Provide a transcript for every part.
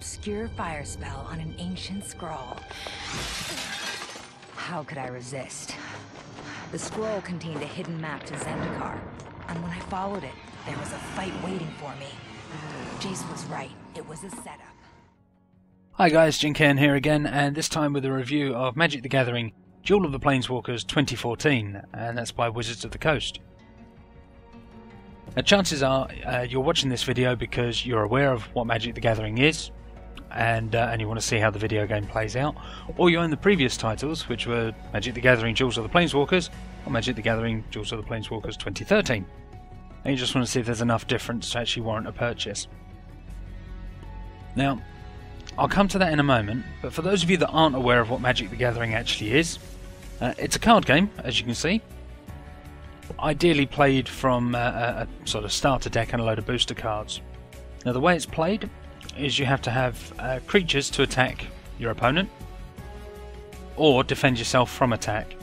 obscure fire spell on an ancient scroll. How could I resist? The scroll contained a hidden map to Zendikar, and when I followed it, there was a fight waiting for me. Jace was right. It was a setup. Hi guys, Jinken here again, and this time with a review of Magic the Gathering Duel of the Planeswalkers 2014, and that's by Wizards of the Coast. Now, chances are you're watching this video because you're aware of what Magic the Gathering is, and you want to see how the video game plays out, or you own the previous titles, which were Magic the Gathering Duels of the Planeswalkers, or Magic the Gathering Duels of the Planeswalkers 2013, and you just want to see if there's enough difference to actually warrant a purchase. Now, I'll come to that in a moment, but for those of you that aren't aware of what Magic the Gathering actually is, it's a card game, as you can see. Ideally played from a sort of starter deck and a load of booster cards. Now the way it's played is you have to have creatures to attack your opponent, or defend yourself from attack.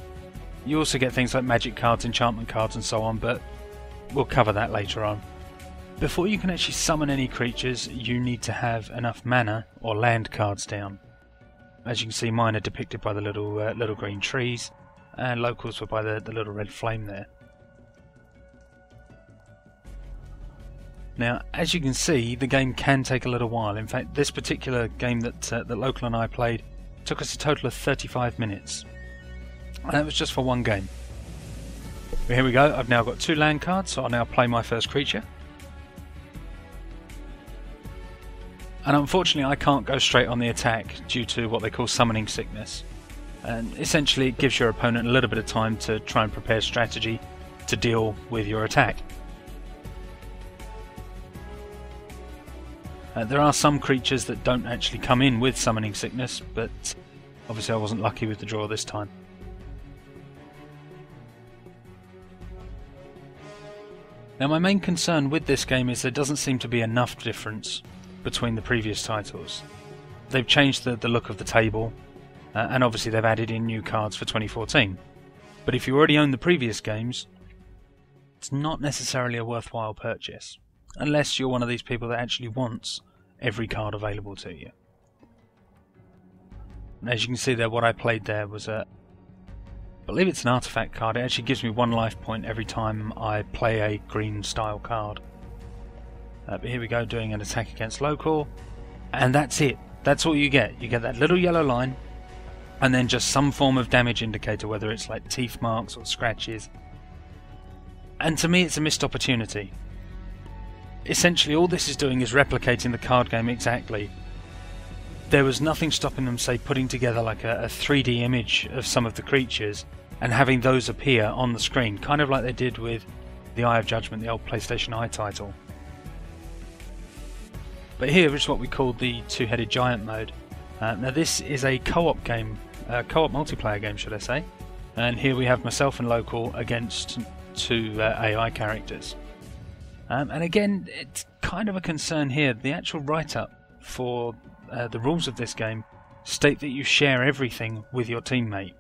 You also get things like magic cards, enchantment cards and so on, but we'll cover that later on. Before you can actually summon any creatures, you need to have enough mana or land cards down. As you can see, mine are depicted by the little green trees, and locals were by the little red flame there. Now, as you can see, the game can take a little while. In fact, this particular game that Local and I played took us a total of 35 minutes. And that was just for one game. But here we go, I've now got 2 land cards, so I'll now play my first creature. And unfortunately I can't go straight on the attack due to what they call summoning sickness. And essentially it gives your opponent a little bit of time to try and prepare strategy to deal with your attack. There are some creatures that don't actually come in with summoning sickness, but obviously I wasn't lucky with the draw this time. Now my main concern with this game is there doesn't seem to be enough difference between the previous titles. They've changed the look of the table, and obviously they've added in new cards for 2014. But if you already own the previous games, it's not necessarily a worthwhile purchase, unless you're one of these people that actually wants every card available to you. And as you can see there, what I played there was I believe it's an artifact card. It actually gives me 1 life point every time I play a green style card. But here we go, doing an attack against local, and that's it. That's all you get. You get that little yellow line, and then just some form of damage indicator, whether it's like teeth marks or scratches. And to me it's a missed opportunity. Essentially all this is doing is replicating the card game exactly. There was nothing stopping them, say, putting together like a 3D image of some of the creatures and having those appear on the screen, kind of like they did with the Eye of Judgment, the old PlayStation Eye title. But here is what we call the two-headed giant mode. Now this is a co-op game, co-op multiplayer game should I say, and here we have myself and Local against 2 AI characters. And again, it's kind of a concern here. The actual write-up for the rules of this game state that you share everything with your teammate.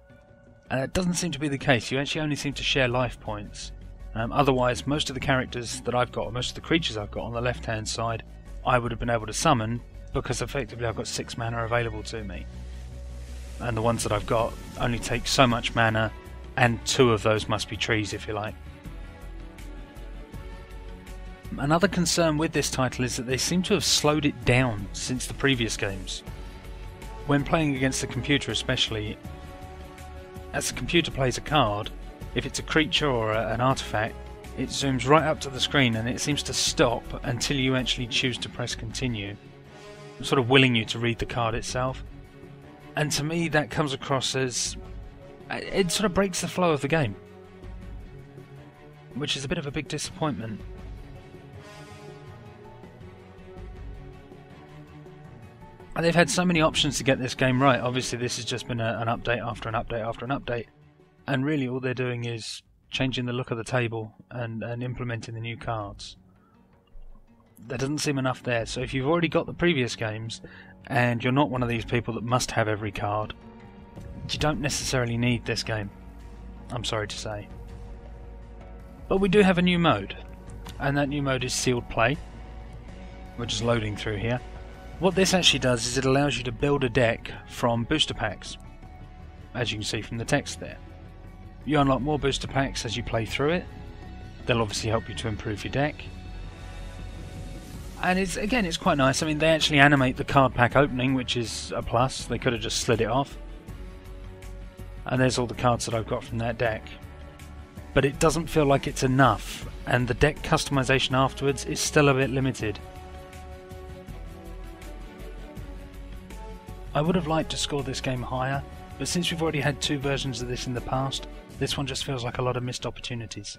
And that doesn't seem to be the case. You actually only seem to share life points. Otherwise, most of the characters that I've got, or most of the creatures I've got on the left-hand side, I would have been able to summon because effectively I've got 6 mana available to me. And the ones that I've got only take so much mana, and 2 of those must be trees if you like. Another concern with this title is that they seem to have slowed it down since the previous games. When playing against the computer especially, as the computer plays a card, if it's a creature or an artifact, it zooms right up to the screen and it seems to stop until you actually choose to press continue, sort of willing you to read the card itself. And to me that comes across as, it sort of breaks the flow of the game, which is a bit of a big disappointment. And they've had so many options to get this game right. Obviously this has just been an update after an update after an update, and really all they're doing is changing the look of the table and implementing the new cards. There doesn't seem enough there, so if you've already got the previous games and you're not one of these people that must have every card, you don't necessarily need this game, I'm sorry to say. But we do have a new mode, and that new mode is sealed play. We're just loading through here. What this actually does is it allows you to build a deck from booster packs, as you can see from the text there. You unlock more booster packs as you play through it. They'll obviously help you to improve your deck. And it's quite nice. I mean, they actually animate the card pack opening, which is a plus. They could have just slid it off. And there's all the cards that I've got from that deck. But it doesn't feel like it's enough, and the deck customization afterwards is still a bit limited. I would have liked to score this game higher, but since we've already had 2 versions of this in the past, this one just feels like a lot of missed opportunities.